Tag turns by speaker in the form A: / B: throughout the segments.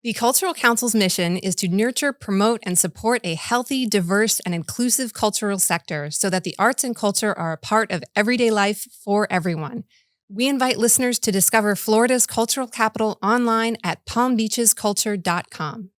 A: The Cultural Council's mission is to nurture, promote, and support a healthy, diverse, and inclusive cultural sector so that the arts and culture are a part of everyday life for everyone. We invite listeners to discover Florida's cultural capital online at palmbeachesculture.com.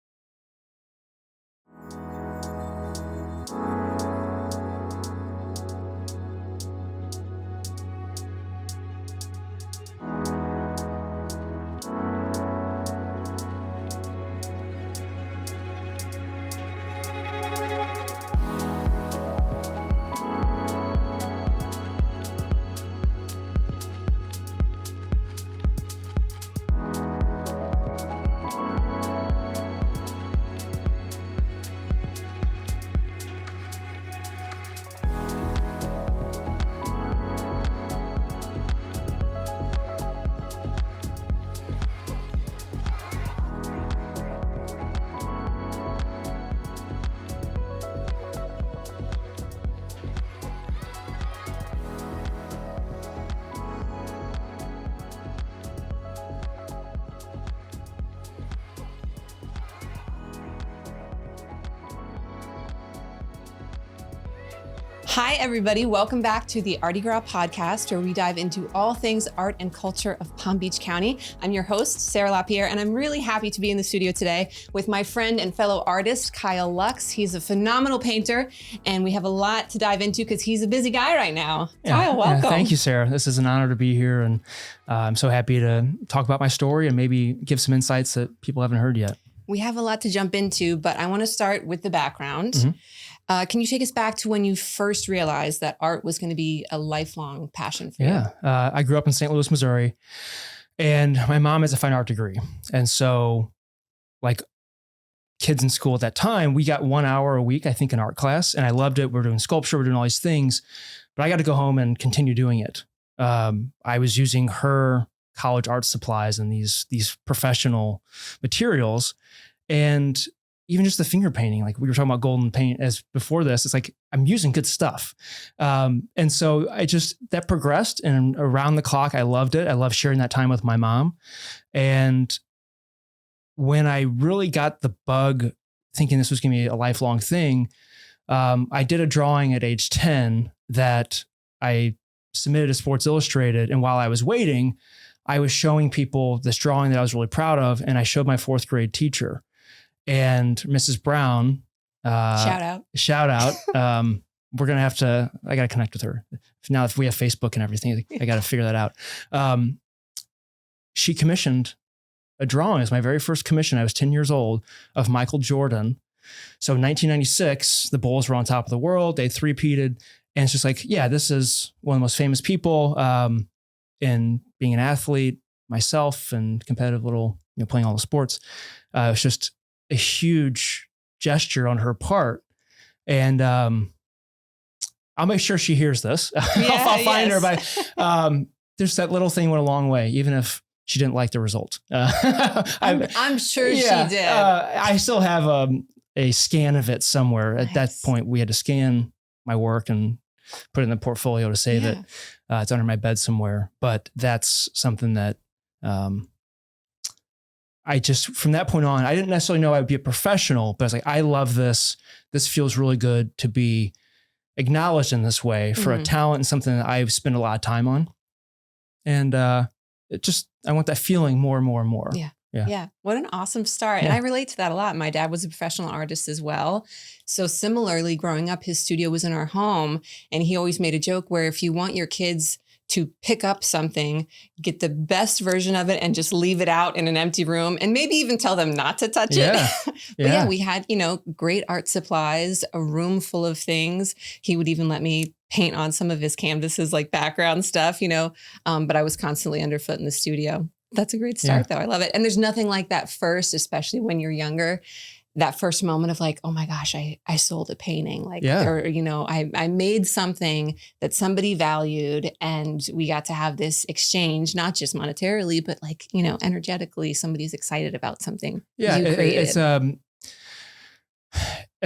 A: Hi, everybody. Welcome back to the ArtiGras Podcast, where we dive into all things art and culture of Palm Beach County. I'm your host, Sarah LaPierre, and I'm really happy to be in the studio today with my friend and fellow artist, Kyle Lux. He's a phenomenal painter, and we have a lot to dive into because he's a busy guy right now. Kyle, welcome.
B: Thank you, Sarah. This is an honor to be here, and I'm so happy to talk about my story and maybe give some insights that people haven't heard yet.
A: We have a lot to jump into, but I want to start with the background.
B: Mm-hmm.
A: Can you take us back to when you first realized that art was going to be a lifelong passion for you?
B: Yeah. I grew up in St. Louis, Missouri, and my mom has a fine art degree. And so, like kids in school at that time, we got 1 hour a week, I think, in art class. And I loved it. We're doing sculpture, we're doing all these things, but I got to go home and continue doing it. I was using her college art supplies and these professional materials. And even just the finger painting, like we were talking about golden paint as before this, it's like, I'm using good stuff. And so that progressed, and around the clock, I loved it. I love sharing that time with my mom. And when I really got the bug thinking this was going to be a lifelong thing, I did a drawing at age 10 that I submitted to Sports Illustrated. And while I was waiting, I was showing people this drawing that I was really proud of. And I showed my 4th grade teacher. And Mrs. Brown, shout out. We're going to have to, I got to connect with her. Now, if we have Facebook and everything, I got to figure that out. She commissioned a drawing. It was my very first commission. I was 10 years old, of Michael Jordan. So in 1996, the Bulls were on top of the world. They three-peated. And it's just like, yeah, this is one of the most famous people in being an athlete, myself, and competitive little, playing all the sports. It's just a huge gesture on her part. And I'll make sure she hears this.
A: Yeah,
B: I'll find her. But there's that little thing went a long way, even if she didn't like the result.
A: I'm sure she did.
B: I still have a scan of it somewhere. At that point, we had to scan my work and put it in the portfolio to save it. It's under my bed somewhere. But that's something that from that point on, I didn't necessarily know I would be a professional, but I was like, I love this. This feels really good to be acknowledged in this way for a talent and something that I've spent a lot of time on. And I want that feeling more and more and more.
A: Yeah. What an awesome start.
B: Yeah.
A: And I relate to that a lot. My dad was a professional artist as well. So similarly, growing up, his studio was in our home, and he always made a joke where if you want your kids to pick up something, get the best version of it and just leave it out in an empty room, and maybe even tell them not to touch it. But we had, great art supplies, a room full of things. He would even let me paint on some of his canvases, like background stuff, but I was constantly underfoot in the studio. That's a great start though. I love it. And there's nothing like that first, especially when you're younger, that first moment of like, oh my gosh, I sold a painting, or, I made something that somebody valued, and we got to have this exchange, not just monetarily, but energetically, somebody's excited about something you created.
B: It's at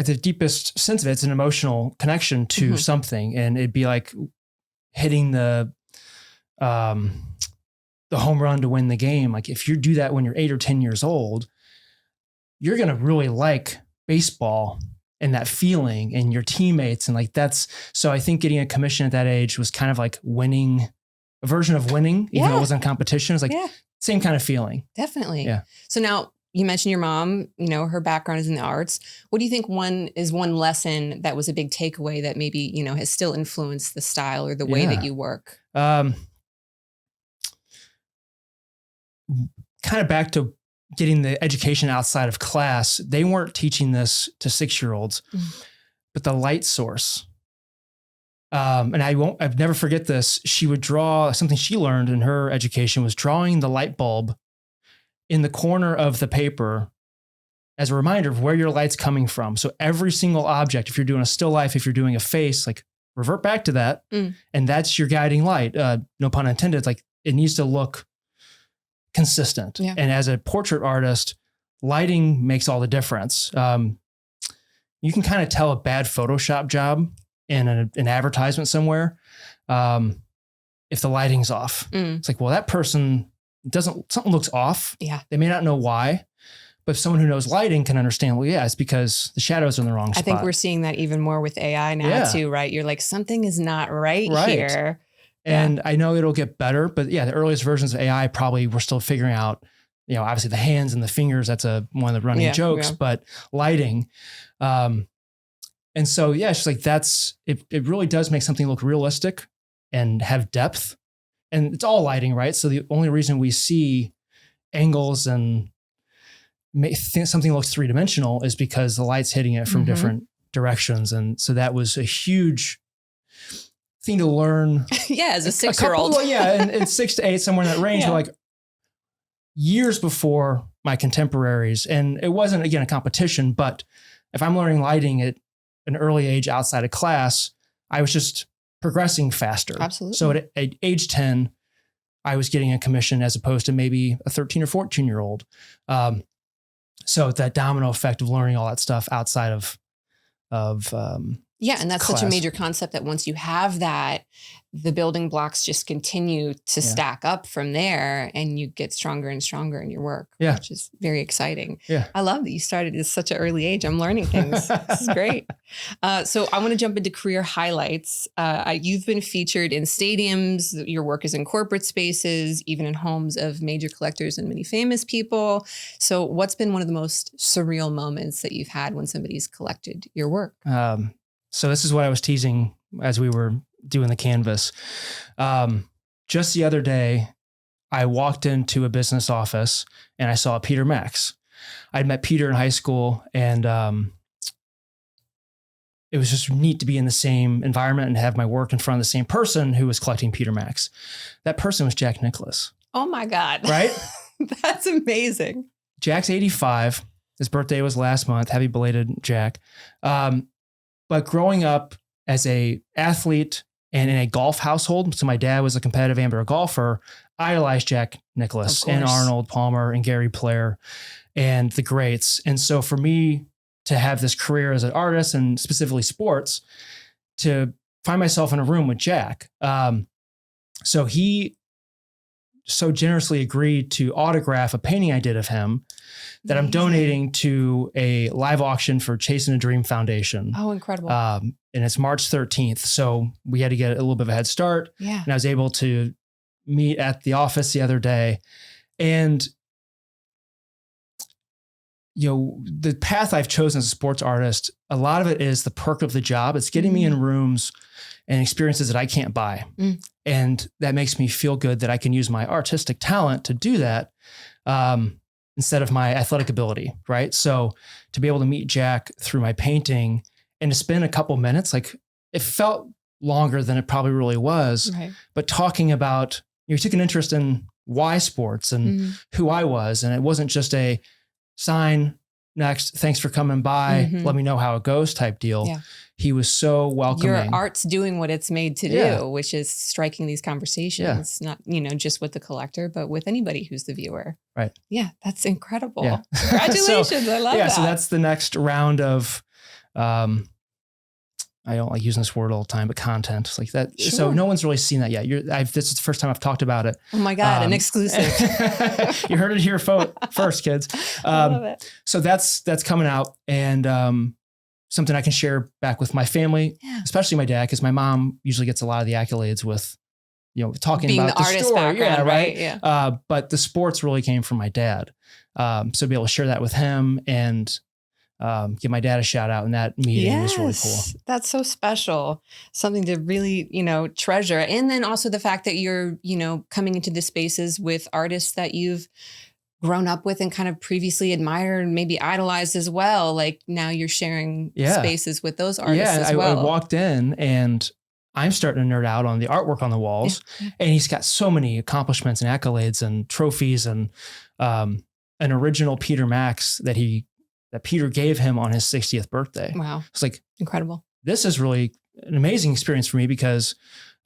B: the deepest sense of it, it's an emotional connection to something. And it'd be like hitting the home run to win the game. Like if you do that when you're 8 or 10 years old, you're going to really like baseball and that feeling and your teammates. And like, so I think getting a commission at that age was kind of like winning, a version of winning, even though it wasn't competition. It was like same kind of feeling.
A: Definitely.
B: Yeah.
A: So now you mentioned your mom, her background is in the arts. What do you think one lesson that was a big takeaway that maybe, has still influenced the style or the way that you work?
B: Kind of back to getting the education outside of class. They weren't teaching this to 6-year-olds, but the light source. And I've never forget this. She would draw something she learned in her education was drawing the light bulb in the corner of the paper as a reminder of where your light's coming from. So every single object, if you're doing a still life, if you're doing a face, like revert back to that. And that's your guiding light. No pun intended. Like it needs to look consistent. Yeah. And as a portrait artist, lighting makes all the difference. You can kind of tell a bad Photoshop job in an advertisement somewhere. If the lighting's off, it's like, well, that person something looks off. Yeah. They may not know why, but someone who knows lighting can understand, well, yeah, it's because the shadows are in the wrong spot.
A: I think we're seeing that even more with AI now too, right? You're like, something is not right here.
B: And I know it'll get better, but yeah, the earliest versions of AI probably we're still figuring out, obviously the hands and the fingers, that's one of the running jokes, but lighting. And so, yeah, it's just like it really does make something look realistic and have depth. And it's all lighting, right? So the only reason we see angles and think something looks 3-dimensional is because the light's hitting it from different directions. And so that was a huge thing to learn.
A: As a 6-year-old.
B: And 6 to 8, somewhere in that range. But like years before my contemporaries. And it wasn't, again, a competition, but if I'm learning lighting at an early age outside of class, I was just progressing faster.
A: Absolutely.
B: So at age 10, I was getting a commission as opposed to maybe a 13 or 14-year-old. So that domino effect of learning all that stuff outside of
A: and that's
B: class.
A: Such a major concept that once you have that, the building blocks just continue to stack up from there and you get stronger and stronger in your work, which is very exciting. Yeah. I love that you started at such an early age. I'm learning things. This is great. So I want to jump into career highlights. You've been featured in stadiums. Your work is in corporate spaces, even in homes of major collectors and many famous people. So what's been one of the most surreal moments that you've had when somebody's collected your work?
B: So this is what I was teasing as we were doing the canvas. Just the other day, I walked into a business office and I saw Peter Max. I'd met Peter in high school and it was just neat to be in the same environment and have my work in front of the same person who was collecting Peter Max. That person was Jack Nicklaus.
A: Oh my God.
B: Right?
A: That's amazing.
B: Jack's 85. His birthday was last month. Happy belated, Jack. But growing up as a athlete and in a golf household, so my dad was a competitive amateur golfer, I idolized Jack Nicklaus and Arnold Palmer and Gary Player and the greats. And so for me to have this career as an artist and specifically sports, to find myself in a room with Jack. So he so generously agreed to autograph a painting I did of him that I'm donating to a live auction for Chasing a Dream Foundation.
A: Oh, incredible.
B: And it's March 13th. So we had to get a little bit of a head start. Yeah. And I was able to meet at the office the other day. And, the path I've chosen as a sports artist, a lot of it is the perk of the job. It's getting me in rooms and experiences that I can't buy. And that makes me feel good that I can use my artistic talent to do that instead of my athletic ability, right? So to be able to meet Jack through my painting and to spend a couple minutes, like it felt longer than it probably really was, but talking about, you took an interest in why sports and who I was. And it wasn't just a sign, next, thanks for coming by, let me know how it goes type deal. Yeah. He was so welcoming.
A: Your art's doing what it's made to do, which is striking these conversations, not, just with the collector, but with anybody who's the viewer.
B: Right.
A: Yeah, that's incredible. Yeah. Congratulations. I love that.
B: So that's the next round of I don't like using this word all the time, but content like that.
A: Sure.
B: So no one's really seen that yet. This is the first time I've talked about it.
A: Oh my God, an exclusive.
B: You heard it here first, kids.
A: I love it.
B: So that's coming out, and something I can share back with my family, especially my dad, because my mom usually gets a lot of the accolades with, talking
A: Being
B: about
A: the
B: the
A: artist
B: story.
A: background,
B: Yeah,
A: right?
B: Yeah. But the sports really came from my dad. So to be able to share that with him and give my dad a shout out in that meeting was really cool.
A: That's so special. Something to really, treasure. And then also the fact that you're, coming into the spaces with artists that you've grown up with and kind of previously admired and maybe idolized as well. Like now you're sharing spaces with those artists as well.
B: I walked in and I'm starting to nerd out on the artwork on the walls, and he's got so many accomplishments and accolades and trophies, and an original Peter Max that Peter gave him on his 60th birthday.
A: Wow.
B: It's like
A: incredible.
B: This is really an amazing experience for me because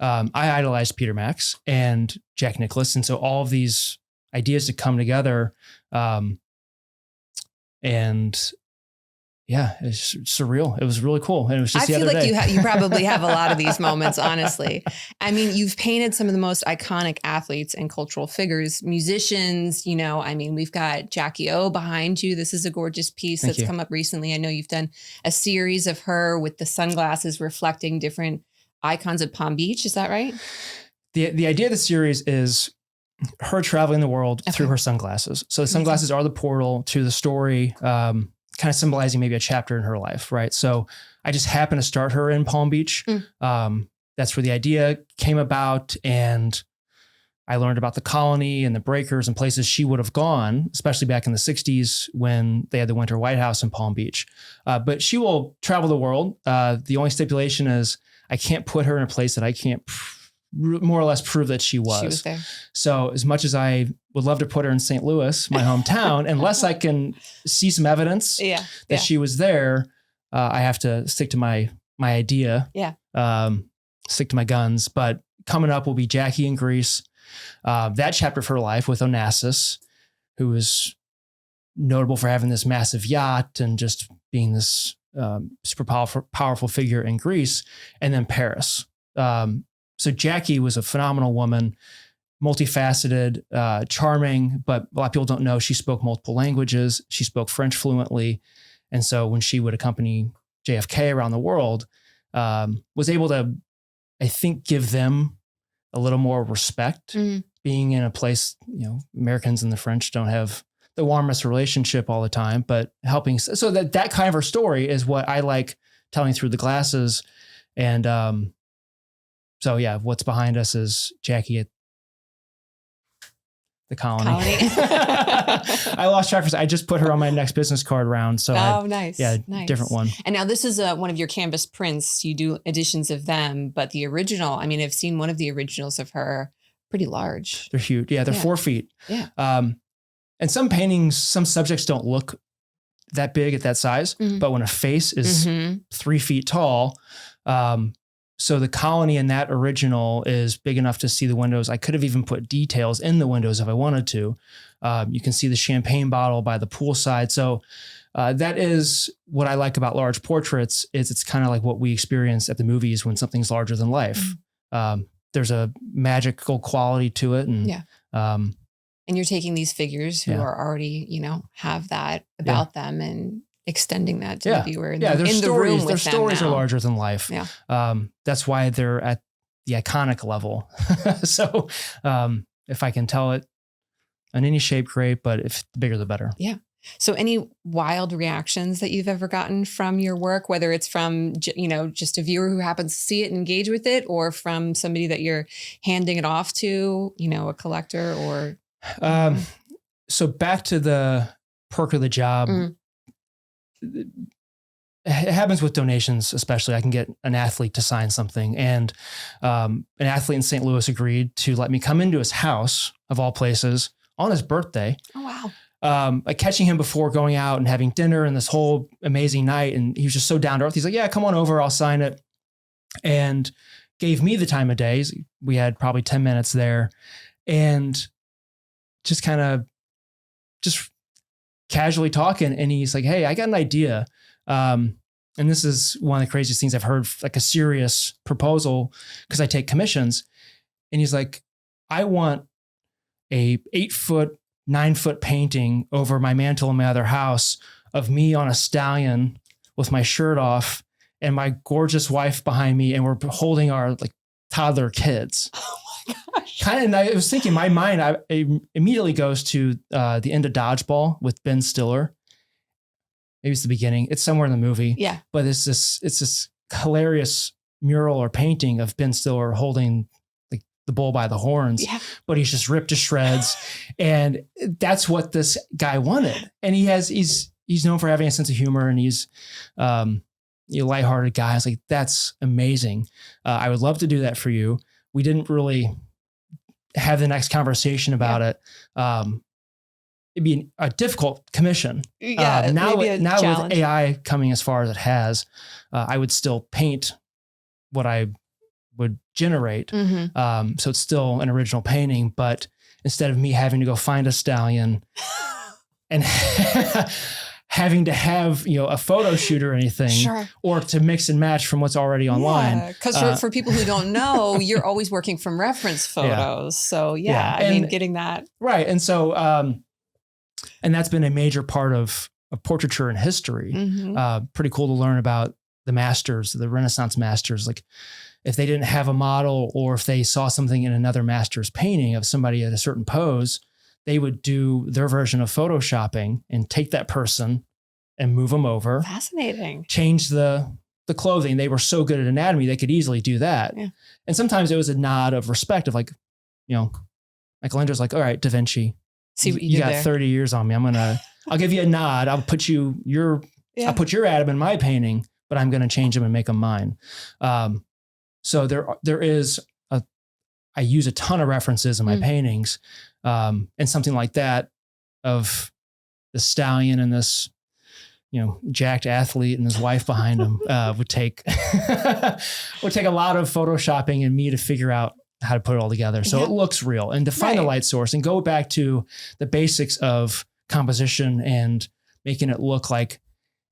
B: I idolized Peter Max and Jack Nicklaus. And so all of these ideas to come together. It's surreal. It was really cool. And it was just the other day. I feel
A: like you probably have a lot of these moments, honestly. I mean, you've painted some of the most iconic athletes and cultural figures, musicians, we've got Jackie O behind you. This is a gorgeous piece that's come up recently. I know you've done a series of her with the sunglasses reflecting different icons of Palm Beach. Is that right?
B: The idea of the series is her traveling the world through her sunglasses. So the sunglasses are the portal to the story, kind of symbolizing maybe a chapter in her life, right? So I just happened to start her in Palm Beach. That's where the idea came about. And I learned about the colony and the breakers and places she would have gone, especially back in the 60s when they had the Winter White House in Palm Beach. But she will travel the world. The only stipulation is I can't put her in a place that I can't more or less prove that she was
A: there.
B: So as much as I would love to put her in St. Louis, my hometown, unless I can see some evidence that she was there, I have to stick to my idea. Stick to my guns. But coming up will be Jackie in Greece. That chapter of her life with Onassis, who is notable for having this massive yacht and just being this super powerful figure in Greece, and then Paris. So Jackie was a phenomenal woman, multifaceted, charming, but a lot of people don't know she spoke multiple languages. She spoke French fluently. And so when she would accompany JFK around the world, was able to, I think, give them a little more respect, being in a place, Americans and the French don't have the warmest relationship all the time, but helping. So that kind of her story is what I like telling through the glasses. And, what's behind us is Jackie at the colony. I lost track. I just put her on my next business card round. So
A: nice. Nice.
B: Different one.
A: And now this is one of your canvas prints. You do editions of them, but the original, I've seen one of the originals of her, pretty large.
B: They're huge. Yeah. They're 4 feet.
A: Yeah.
B: And some paintings, some subjects don't look that big at that size, but when a face is 3 feet tall, so the colony in that original is big enough to see the windows. I could have even put details in the windows if I wanted to. You can see the champagne bottle by the poolside. So that is what I like about large portraits is it's kind of like what we experience at the movies when something's larger than life. There's a magical quality to it. And
A: you're taking these figures who are already, have that about them and extending that to the viewer in the room with them.
B: Their stories are larger than life.
A: Yeah.
B: That's why they're at the iconic level. So if I can tell it in any shape, great, but if the bigger, the better.
A: Yeah. So any wild reactions that you've ever gotten from your work, whether it's from, just a viewer who happens to see it and engage with it, or from somebody that you're handing it off to, a collector or...
B: So back to the perk of the job, it happens with donations, especially. I can get an athlete to sign something, and an athlete in St. Louis agreed to let me come into his house of all places on his birthday.
A: Oh, wow.
B: Catching him before going out and having dinner and this whole amazing night. And he was just so down to earth. He's like, yeah, come on over. I'll sign it. And gave me the time of day. We had probably 10 minutes there, and just kind of just casually talking. And he's like, hey, I got an idea. and this is one of the craziest things I've heard, like a serious proposal, because I take commissions. And he's like, I want a 8-foot, 9-foot painting over my mantle in my other house of me on a stallion with my shirt off and my gorgeous wife behind me. And we're holding our like toddler kids.
A: Oh my gosh.
B: Kind of, I was thinking, my mind immediately goes to the end of Dodgeball with Ben Stiller. Maybe it's the beginning. It's somewhere in the movie.
A: Yeah.
B: But it's this hilarious mural or painting of Ben Stiller holding like the bull by the horns, but he's just ripped to shreds. And that's what this guy wanted. And he's known for having a sense of humor, and he's a lighthearted guy. I was like, that's amazing. I would love to do that for you. We didn't really have the next conversation about it. It'd be a difficult commission. Now with AI coming as far as it has, I would still paint what I would generate. So it's still an original painting, but instead of me having to go find a stallion and having to have, a photo shoot or anything, or to mix and match from what's already online.
A: Because for people who don't know, you're always working from reference photos. So I mean, getting that.
B: Right. And so, and that's been a major part of portraiture in history. Pretty cool to learn about the masters, the Renaissance masters. Like if they didn't have a model, or if they saw something in another master's painting of somebody at a certain pose, they would do their version of photoshopping and take that person and move them over.
A: Fascinating.
B: Change the clothing. They were so good at anatomy, they could easily do that. Yeah. And sometimes it was a nod of respect of like, Michelangelo's like, all right, Da Vinci,
A: see what
B: you got there. 30 years on me. I'll give you a nod. I'll put I'll put your Adam in my painting, but I'm going to change them and make them mine. So there is I use a ton of references in my paintings. And something like that of the stallion and this, jacked athlete and his wife behind him, would take a lot of photoshopping and me to figure out how to put it all together. So it looks real, and to find the light source and go back to the basics of composition and making it look like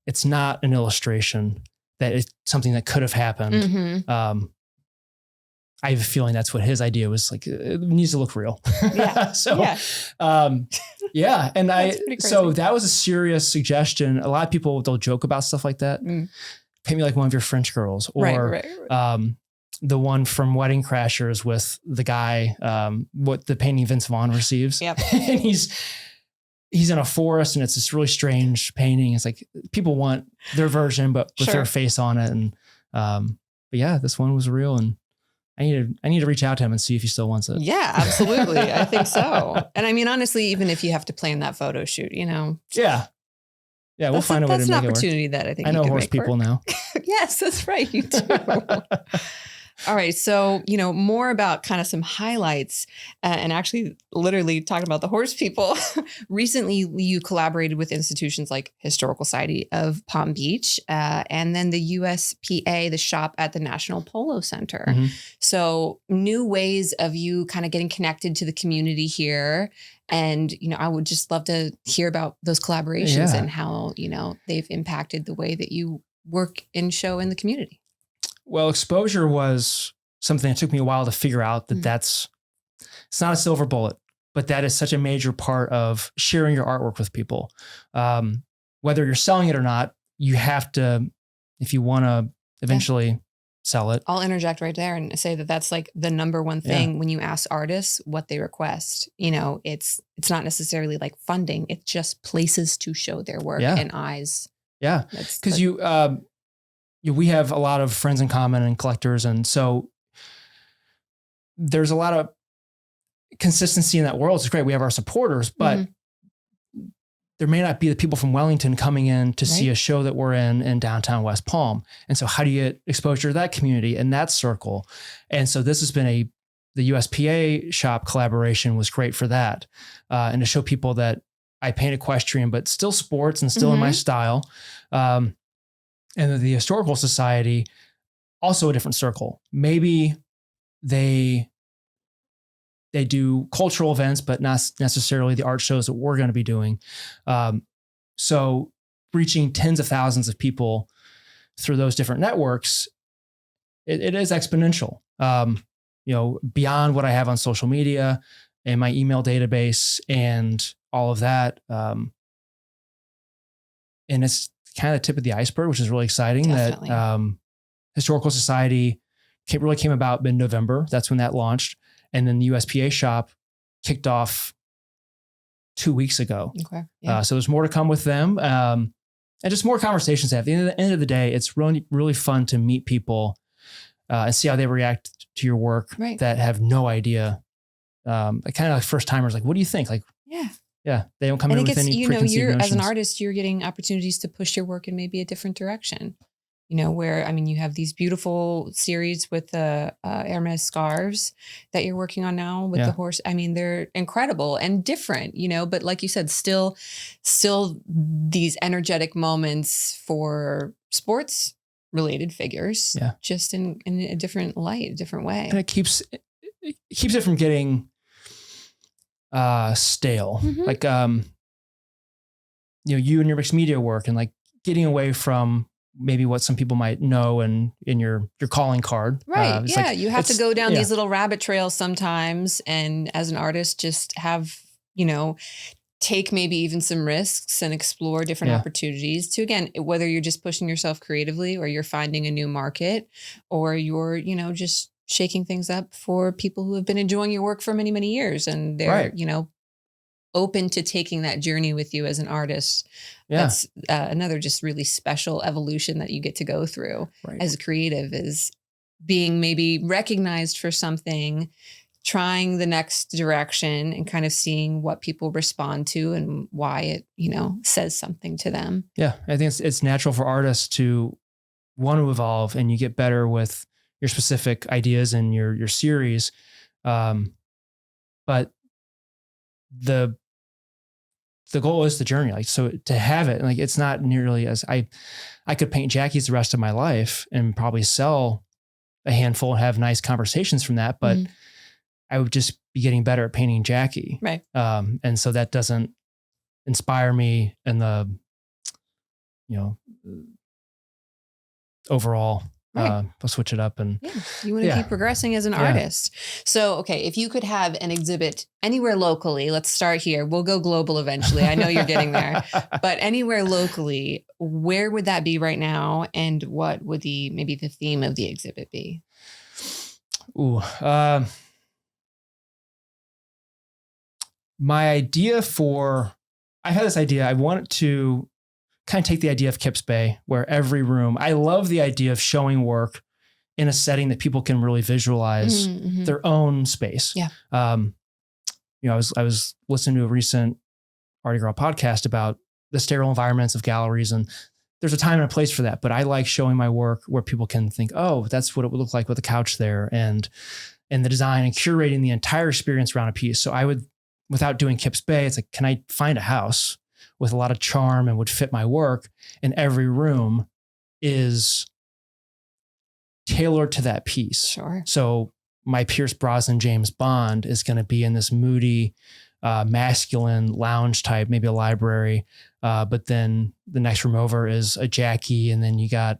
B: it's not an illustration, that it's something that could have happened. I have a feeling that's what his idea was, like, it needs to look real. And so that was a serious suggestion. A lot of people, they'll joke about stuff like that. Paint me like one of your French girls, or the one from Wedding Crashers with the guy, what the painting Vince Vaughn receives. And he's in a forest, and it's this really strange painting. It's like people want their version, but with their face on it. And, this one was real, and I need to reach out to him and see if he still wants it.
A: Yeah, absolutely. I think so. And I mean, honestly, even if you have to plan that photo shoot,
B: we'll find a way to make it work. That's an
A: opportunity that I think
B: I know horse people now.
A: Yes, that's right. You do. All right. So, more about kind of some highlights, and actually literally talking about the horse people. Recently, you collaborated with institutions like Historical Society of Palm Beach, and then the USPA, the shop at the National Polo Center. So new ways of you kind of getting connected to the community here. And, I would just love to hear about those collaborations and how, they've impacted the way that you work and show in the community.
B: Well, exposure was something that took me a while to figure out that it's not a silver bullet, but that is such a major part of sharing your artwork with people. Whether you're selling it or not, you have to, if you want to eventually sell it.
A: I'll interject right there and say that that's like the number one thing when you ask artists what they request. It's not necessarily like funding. It's just places to show their work and eyes. Yeah.
B: Because we have a lot of friends in common and collectors. And so there's a lot of consistency in that world. It's great. We have our supporters, but there may not be the people from Wellington coming in to see a show that we're in downtown West Palm. And so how do you get exposure to that community and that circle? And so this has been the USPA Shop collaboration was great for that. And to show people that I paint equestrian, but still sports and still in my style. And the Historical Society, also a different circle. Maybe they do cultural events, but not necessarily the art shows that we're going to be doing. So reaching tens of thousands of people through those different networks, it is exponential. Beyond what I have on social media and my email database and all of that. And it's kind of the tip of the iceberg, which is really exciting. Definitely. That Historical Society really came about mid-November. That's when that launched. And then the USPA Shop kicked off 2 weeks ago. Okay. Yeah. So there's more to come with them. And just more conversations to have. At the end of the day, it's really, really fun to meet people and see how they react to your work that have no idea. Kind of like first timers, like, what do you think? Like, yeah, they don't come in with any preconceived notions.
A: As an artist, you're getting opportunities to push your work in maybe a different direction. Where, you have these beautiful series with the Hermes scarves that you're working on now with the horse. They're incredible and different, but like you said, still these energetic moments for sports related figures, just in a different light, a different way.
B: And it keeps it from getting stale. Mm-hmm. Like, you and your mixed media work and like getting away from maybe what some people might know and in your calling card.
A: Right. You have to go down these little rabbit trails sometimes. And as an artist, just have, take maybe even some risks and explore different opportunities to, again, whether you're just pushing yourself creatively or you're finding a new market or you're, just shaking things up for people who have been enjoying your work for many, many years. And they're, open to taking that journey with you as an artist. That's another just really special evolution that you get to go through as a creative, is being maybe recognized for something, trying the next direction and kind of seeing what people respond to and why it, says something to them.
B: Yeah. I think it's natural for artists to want to evolve, and you get better with your specific ideas and your series. But the goal is the journey. Like, so to have it, like, it's not nearly as I could paint Jackies the rest of my life and probably sell a handful and have nice conversations from that. But I would just be getting better at painting Jackie.
A: Right.
B: And so that doesn't inspire me in the, overall. I'll switch it up and
A: you want to keep progressing as an artist. So, okay, if you could have an exhibit anywhere locally, let's start here. We'll go global eventually. I know you're getting there, but anywhere locally, where would that be right now? And what would maybe the theme of the exhibit be?
B: I've had this idea. I want to kind of take the idea of Kips Bay, where every room, I love the idea of showing work in a setting that people can really visualize their own space. Yeah. I was listening to a recent ArtiGras podcast about the sterile environments of galleries, and there's a time and a place for that. But I like showing my work where people can think, oh, that's what it would look like with a couch there, and the design and curating the entire experience around a piece. So I would, without doing Kips Bay, it's like, can I find a house with a lot of charm and would fit my work, and every room is tailored to that piece.
A: Sure.
B: So my Pierce Brosnan James Bond is going to be in this moody, masculine lounge type, maybe a library. But then the next room over is a Jackie, and then you got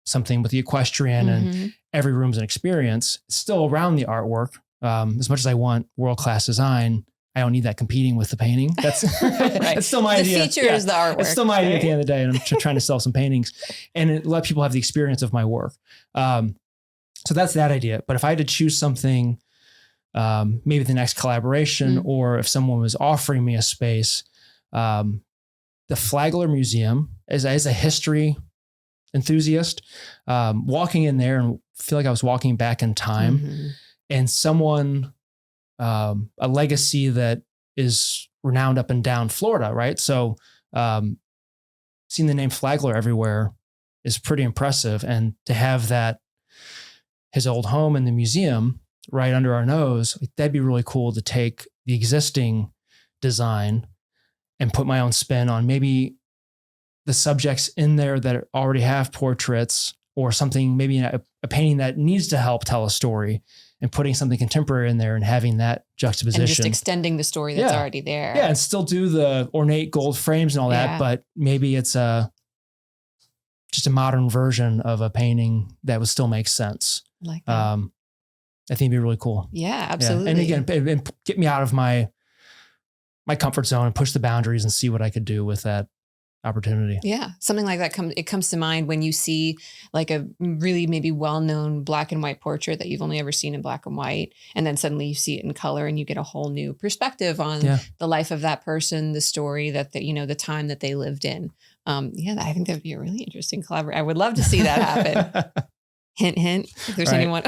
B: something with the equestrian, and every room's an experience. It's still around the artwork. As much as I want world-class design, I don't need that competing with the painting. That's that's still my idea.
A: The feature is the artwork.
B: It's still my idea at the end of the day, and I'm trying to sell some paintings and let people have the experience of my work. So that's that idea. But if I had to choose something, maybe the next collaboration, or if someone was offering me a space, the Flagler Museum, as a history enthusiast, walking in there and feel like I was walking back in time, and someone, a legacy that is renowned up and down Florida, right? So seeing the name Flagler everywhere is pretty impressive. And to have that, his old home in the museum right under our nose, that'd be really cool to take the existing design and put my own spin on maybe the subjects in there that already have portraits, or something, maybe a painting that needs to help tell a story, and putting something contemporary in there and having that juxtaposition.
A: And just extending the story that's already there.
B: Yeah, and still do the ornate gold frames and all that, but maybe it's a just a modern version of a painting that would still make sense.
A: Like that.
B: I think it'd be really cool.
A: Yeah, absolutely.
B: And again, get me out of my comfort zone and push the boundaries and see what I could do with that opportunity.
A: Yeah. Something like that comes to mind when you see like a really maybe well-known black and white portrait that you've only ever seen in black and white. And then suddenly you see it in color and you get a whole new perspective on the life of that person, the story that the time that they lived in. I think that would be a really interesting collaboration. I would love to see that happen. Hint, hint. If there's anyone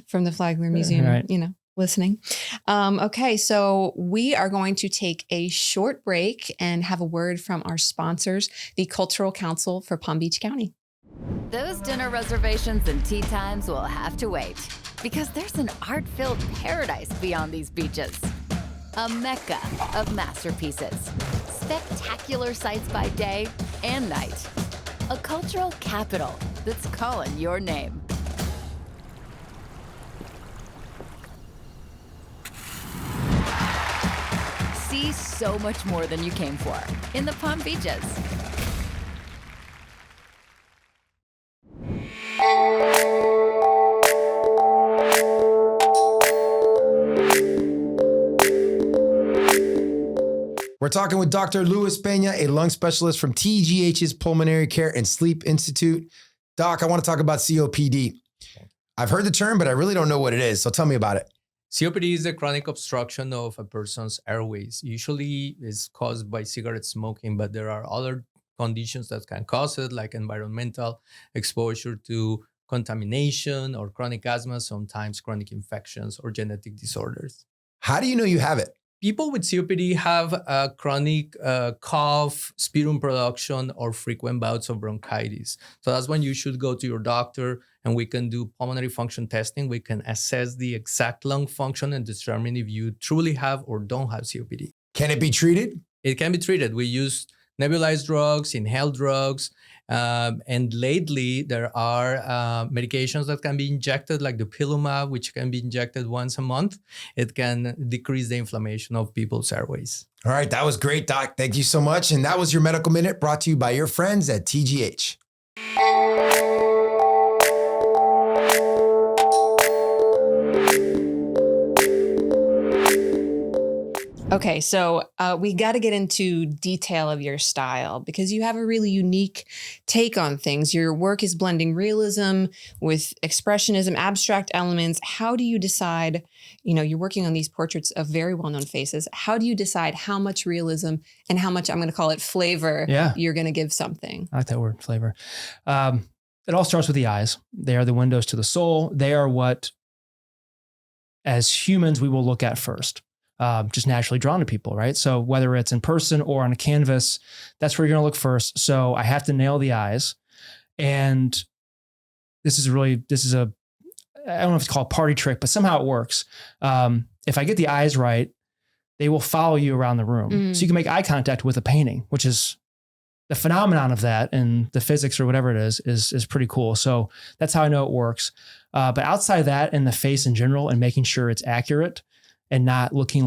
A: from the Flagler Museum, listening. Okay, so we are going to take a short break and have a word from our sponsors, the Cultural Council for Palm Beach County.
C: Those dinner reservations and tea times will have to wait because there's an art-filled paradise beyond these beaches. A mecca of masterpieces, spectacular sights by day and night. A cultural capital that's calling your name. See so much more than you came for in the Palm Beaches.
D: We're talking with Dr. Luis Peña, a lung specialist from TGH's Pulmonary Care and Sleep Institute. Doc, I want to talk about COPD. I've heard the term, but I really don't know what it is. So tell me about it.
E: COPD is the chronic obstruction of a person's airways. Usually is caused by cigarette smoking, but there are other conditions that can cause it, like environmental exposure to contamination or chronic asthma, sometimes chronic infections or genetic disorders.
D: How do you know you have it?
E: People with COPD have a chronic cough, sputum production, or frequent bouts of bronchitis. So that's when you should go to your doctor and we can do pulmonary function testing. We can assess the exact lung function and determine if you truly have or don't have COPD.
D: Can it be treated?
E: It can be treated. We use nebulized drugs, inhaled drugs, and lately there are medications that can be injected, like the Dupilumab, which can be injected once a month. It can decrease the inflammation of people's airways.
D: All right, that was great, Doc. Thank you so much. And that was your Medical Minute brought to you by your friends at TGH.
A: Okay, so we got to get into detail of your style because you have a really unique take on things. Your work is blending realism with expressionism, abstract elements. How do you decide, you're working on these portraits of very well-known faces. How do you decide how much realism and how much, I'm going to call it flavor, you're going to give something?
B: I like that word, flavor. It all starts with the eyes. They are the windows to the soul. They are what, as humans, we will look at first. Just naturally drawn to people, right? So whether it's in person or on a canvas, that's where you're going to look first. So I have to nail the eyes. And this is I don't know if it's called a party trick, but somehow it works. If I get the eyes right, they will follow you around the room. So you can make eye contact with a painting, which is the phenomenon of that, and the physics or whatever it is pretty cool. So that's how I know it works. But outside of that and the face in general and making sure it's accurate, and not looking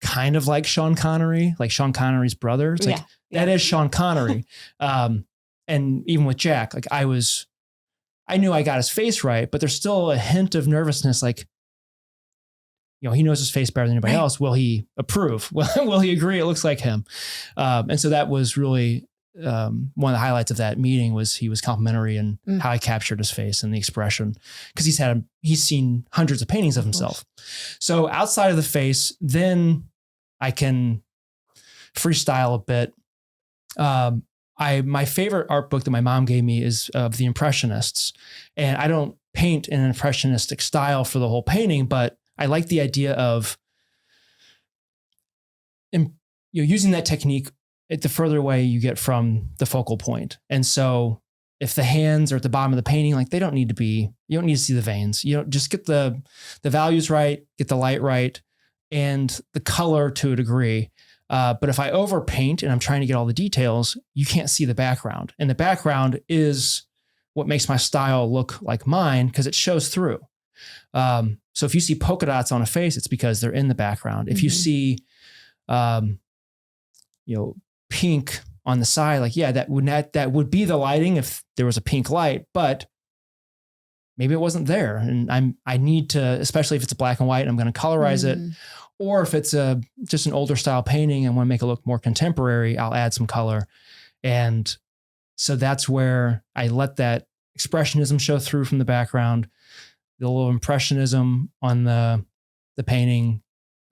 B: kind of like Sean Connery, like Sean Connery's brother. It's that is Sean Connery. And even with Jack, I knew I got his face right, but there's still a hint of nervousness. He knows his face better than anybody else. Will he approve? Will he agree? It looks like him. And so that was really one of the highlights of that meeting was he was complimentary and how I captured his face and the expression, because he's seen hundreds of paintings of himself. So outside of the face, then I can freestyle a bit. My favorite art book that my mom gave me is of the Impressionists, and I don't paint in an impressionistic style for the whole painting, but I like the idea of using that technique the further away you get from the focal point. And so if the hands are at the bottom of the painting, you don't need to see the veins. Just get the values right, get the light right, and the color to a degree. But if I overpaint and I'm trying to get all the details, you can't see the background. And the background is what makes my style look like mine, because it shows through. So if you see polka dots on a face, it's because they're in the background. If you see, pink on the side, like, yeah, that would be the lighting if there was a pink light, but maybe it wasn't there. And I need to, especially if it's a black and white, and I'm going to colorize it. Or if it's just an older style painting and want to make it look more contemporary, I'll add some color. And so that's where I let that expressionism show through from the background, the little impressionism on the painting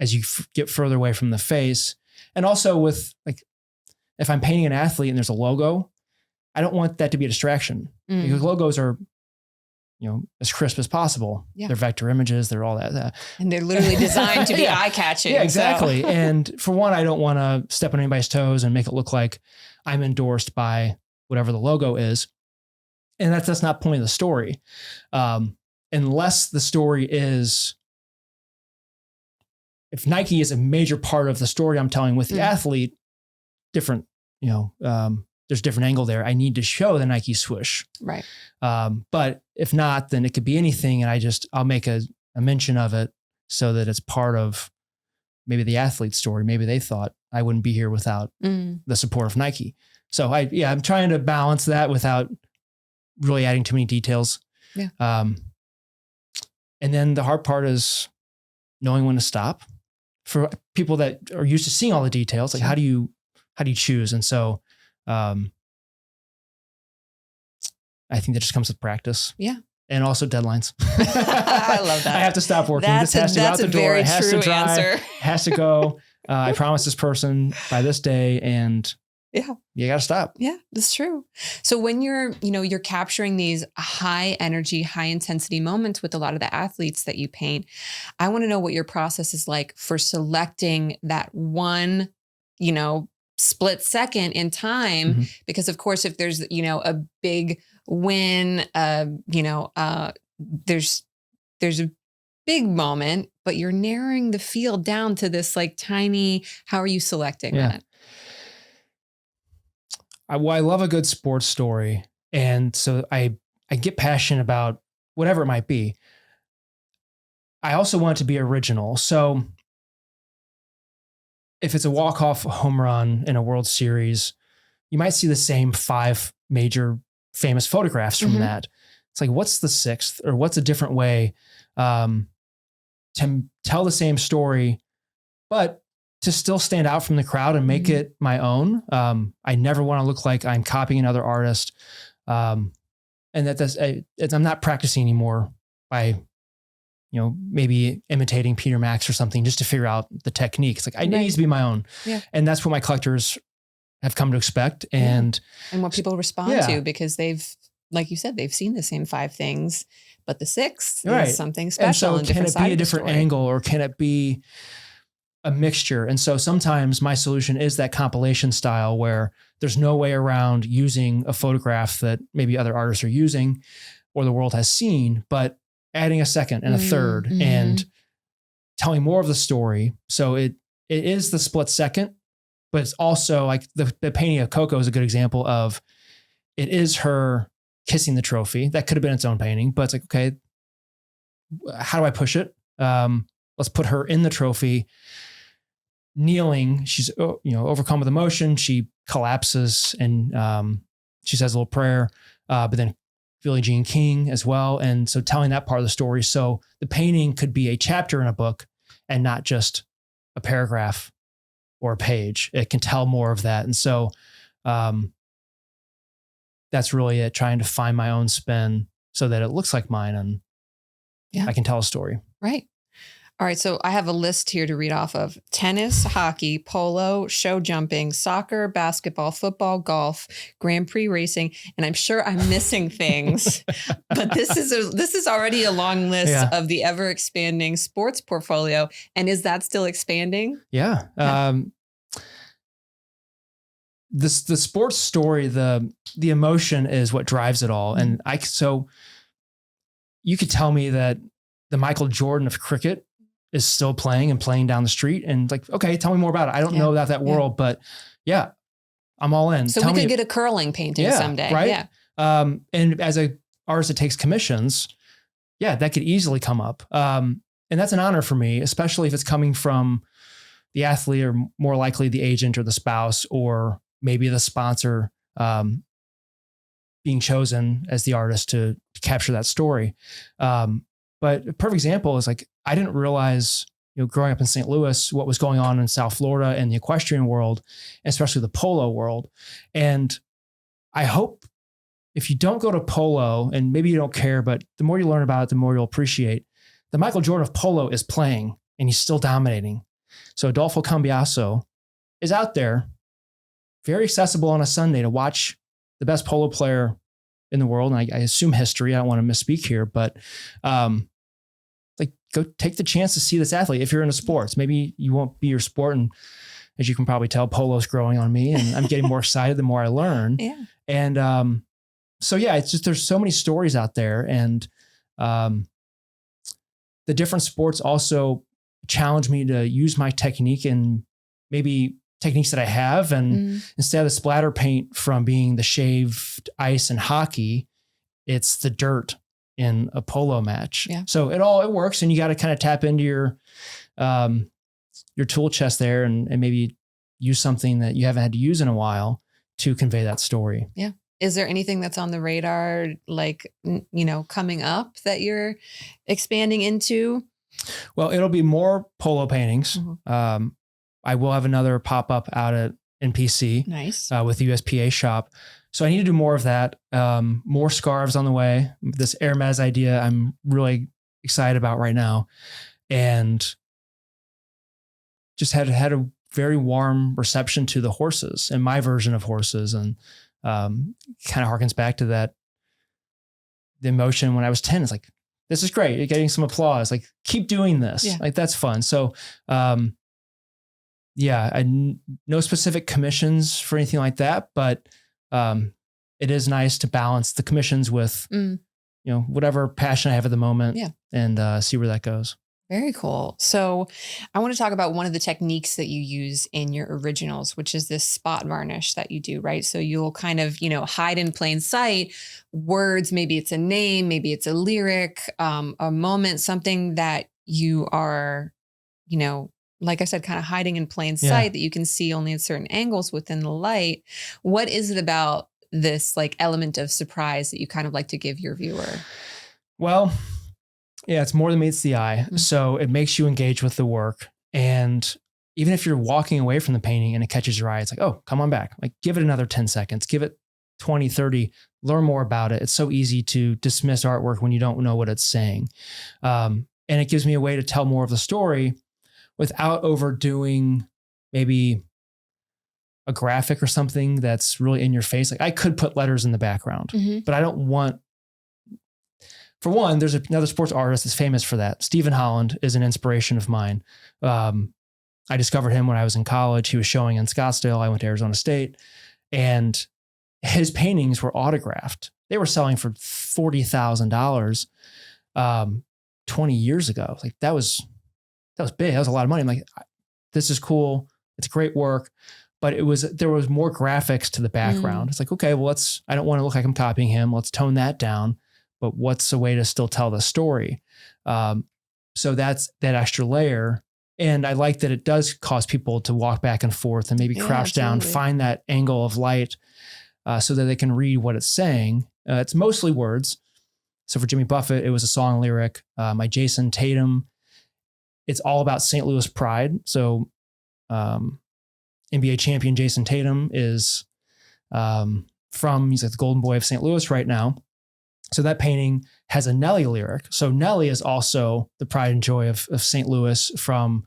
B: as you get further away from the face. And also with, like, if I'm painting an athlete and there's a logo, I don't want that to be a distraction, because logos are, as crisp as possible. Yeah. They're vector images. They're all that.
A: And they're literally designed to be eye-catching.
B: Yeah, exactly. So. And for one, I don't want to step on anybody's toes and make it look like I'm endorsed by whatever the logo is. And that's not the point of the story. Unless the story is, if Nike is a major part of the story I'm telling with the athlete, different, there's a different angle there. I need to show the Nike swoosh.
A: Right.
B: But if not, then it could be anything. And I'll make a mention of it so that it's part of maybe the athlete's story. Maybe they thought I wouldn't be here without the support of Nike. So I'm trying to balance that without really adding too many details.
A: Yeah.
B: And then the hard part is knowing when to stop. For people that are used to seeing all the details, like how do you choose? And so, I think that just comes with practice.
A: Yeah.
B: And also deadlines.
A: I love that.
B: I have to stop working. This has to go out the door. It has to dry. It has to go. I promised this person by this day, and you got to stop.
A: Yeah, that's true. So when you're capturing these high energy, high intensity moments with a lot of the athletes that you paint, I want to know what your process is like for selecting that one, split second in time, because of course, if there's, a big win, there's a big moment, but you're narrowing the field down to this like tiny, how are you selecting that?
B: I love a good sports story. And so I get passionate about whatever it might be. I also want it to be original. So if it's a walk-off home run in a World Series, you might see the same 5 major famous photographs from that. It's like, what's the 6th, or what's a different way to tell the same story, but to still stand out from the crowd and make it my own. I never want to look like I'm copying another artist. And I'm not practicing anymore by, maybe imitating Peter Max or something just to figure out the technique. It's like, it needs to be my own. Yeah. And that's what my collectors have come to expect. And
A: what people respond to, because they've, like you said, they've seen the same 5 things, but the 6th is something special.
B: And so can it be a different angle, or can it be a mixture? And so sometimes my solution is that compilation style where there's no way around using a photograph that maybe other artists are using or the world has seen, but adding a second and a third and telling more of the story. So it is the split second, but it's also like the painting of Coco is a good example of, it is her kissing the trophy. That could have been its own painting, but it's like, okay, how do I push it? Let's put her in the trophy, kneeling. She's, overcome with emotion. She collapses and she says a little prayer, but then Billie Jean King as well. And so telling that part of the story. So the painting could be a chapter in a book and not just a paragraph or a page. It can tell more of that. And so that's really it, trying to find my own spin so that it looks like mine and I can tell a story.
A: Right. All right. So I have a list here to read off of: tennis, hockey, polo, show jumping, soccer, basketball, football, golf, Grand Prix racing. And I'm sure I'm missing things, but this is already a long list of the ever expanding sports portfolio. And is that still expanding?
B: Yeah. The sports story, the emotion is what drives it all. And so you could tell me that the Michael Jordan of cricket is still playing down the street, and like, okay, tell me more about it. I don't know about that world, but I'm all in.
A: So we could get a curling painting someday.
B: Right. Yeah. And as a artist that takes commissions, that could easily come up. And that's an honor for me, especially if it's coming from the athlete, or more likely the agent or the spouse or maybe the sponsor being chosen as the artist to capture that story. But a perfect example is like, I didn't realize, growing up in St. Louis, what was going on in South Florida and the equestrian world, especially the polo world. And I hope if you don't go to polo, and maybe you don't care, but the more you learn about it, the more you'll appreciate the Michael Jordan of polo is playing and he's still dominating. So Adolfo Cambiaso is out there, very accessible on a Sunday to watch the best polo player in the world. And I assume history. I don't want to misspeak here, but go take the chance to see this athlete. If you're into sports, maybe you won't be your sport. And as you can probably tell, polo's growing on me and I'm getting more excited the more I learn.
A: Yeah.
B: And so, yeah, it's just, there's so many stories out there. And the different sports also challenge me to use my technique and maybe techniques that I have. And instead of the splatter paint from being the shaved ice in hockey, it's the dirt in a polo match.
A: Yeah.
B: So it works, and you got to kind of tap into your tool chest there and maybe use something that you haven't had to use in a while to convey that story.
A: Yeah. Is there anything that's on the radar, like, coming up that you're expanding into?
B: Well, it'll be more polo paintings.
A: Mm-hmm.
B: I will have another pop-up out at NPC.
A: Nice.
B: With the USPA Shop. So I need to do more of that. More scarves on the way. This Hermes idea I'm really excited about right now. And just had a very warm reception to the horses and my version of horses. And kind of harkens back to that. The emotion when I was 10 is like, this is great. You're getting some applause. Like, keep doing this.
A: Yeah.
B: Like, that's fun. So, no specific commissions for anything like that, but it is nice to balance the commissions with, whatever passion I have at the moment, and see where that goes.
A: Very cool. So I want to talk about one of the techniques that you use in your originals, which is this spot varnish that you do, right? So you'll kind of, hide in plain sight words. Maybe it's a name, maybe it's a lyric, a moment, something that you are, like I said, kind of hiding in plain sight that you can see only at certain angles within the light. What is it about this like element of surprise that you kind of like to give your viewer?
B: Well, yeah, it's more than meets the eye.
A: Mm-hmm.
B: So it makes you engage with the work. And even if you're walking away from the painting and it catches your eye, it's like, oh, come on back. Like, give it another 10 seconds, give it 20, 30, learn more about it. It's so easy to dismiss artwork when you don't know what it's saying. And it gives me a way to tell more of the story without overdoing maybe a graphic or something that's really in your face. Like, I could put letters in the background, but I don't want. For one, there's another sports artist that's famous for that. Stephen Holland is an inspiration of mine. I discovered him when I was in college. He was showing in Scottsdale. I went to Arizona State, and his paintings were autographed. They were selling for $40,000 20 years ago. Like, that was big. That was a lot of money. I'm like, this is cool. It's great work. But there was more graphics to the background. It's like, okay, well, I don't want to look like I'm copying him. Let's tone that down. But what's a way to still tell the story? So that's that extra layer. And I like that it does cause people to walk back and forth and maybe crouch down, find that angle of light so that they can read what it's saying. It's mostly words. So for Jimmy Buffett, it was a song lyric. My Jason Tatum, it's all about St. Louis pride. So NBA champion Jason Tatum is he's like the golden boy of St. Louis right now. So that painting has a Nelly lyric. So Nelly is also the pride and joy of St. Louis from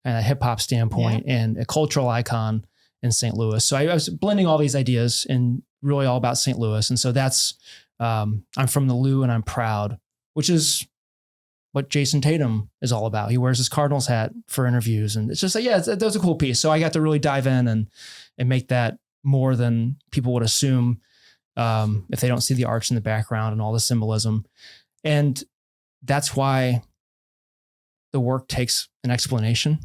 B: a hip hop standpoint and a cultural icon in St. Louis. So I was blending all these ideas and really all about St. Louis. And so that's, I'm from the Lou and I'm proud, which is what Jason Tatum is all about. He wears his Cardinals hat for interviews. And it's just like, that was a cool piece. So I got to really dive in and make that more than people would assume if they don't see the arch in the background and all the symbolism. And that's why the work takes an explanation.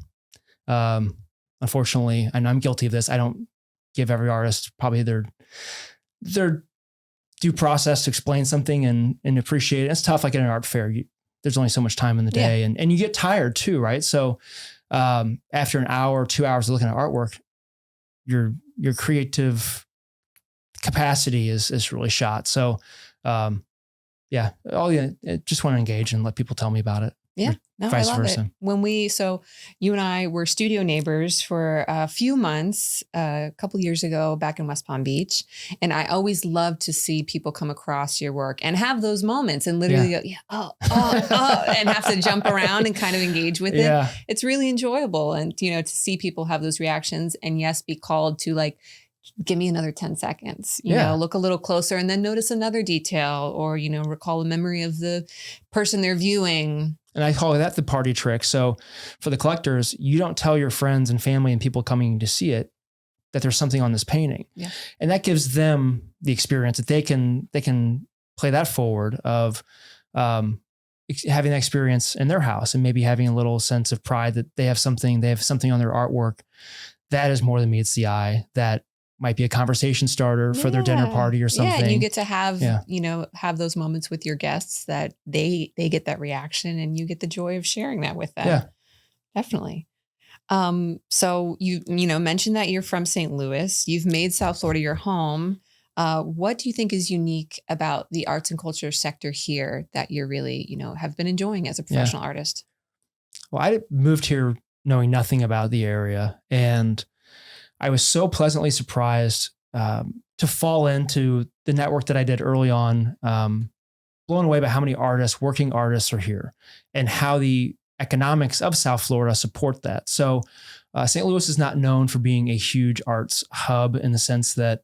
B: Unfortunately, and I'm guilty of this, I don't give every artist probably their due process to explain something and appreciate it. It's tough, like at an art fair. There's only so much time in the day and you get tired too, right? So after an hour or 2 hours of looking at artwork, you're your creative capacity is really shot. So, just want to engage and let people tell me about it.
A: Yeah, no,
B: vice
A: I love
B: versa.
A: it. So you and I were studio neighbors for a few months, a couple years ago back in West Palm Beach. And I always love to see people come across your work and have those moments and literally go, and have to jump around and kind of engage with it. It's really enjoyable. And, to see people have those reactions and yes, be called to like, give me another 10 seconds, look a little closer and then notice another detail or, recall a memory of the person they're viewing.
B: And I call that the party trick. So for the collectors, you don't tell your friends and family and people coming to see it that there's something on this painting. Yeah. And that gives them the experience that they can play that forward of having that experience in their house and maybe having a little sense of pride that they have something on their artwork that is more than meets the eye, that might be a conversation starter for their dinner party or something.
A: Yeah, and you get to have, have those moments with your guests that they get that reaction and you get the joy of sharing that with them. Yeah, definitely. So you mentioned that you're from St. Louis. You've made South Florida your home. What do you think is unique about the arts and culture sector here that you're really, have been enjoying as a professional artist?
B: Well, I moved here knowing nothing about the area, and I was so pleasantly surprised to fall into the network that I did early on, blown away by how many working artists are here and how the economics of South Florida support that. So St. Louis is not known for being a huge arts hub in the sense that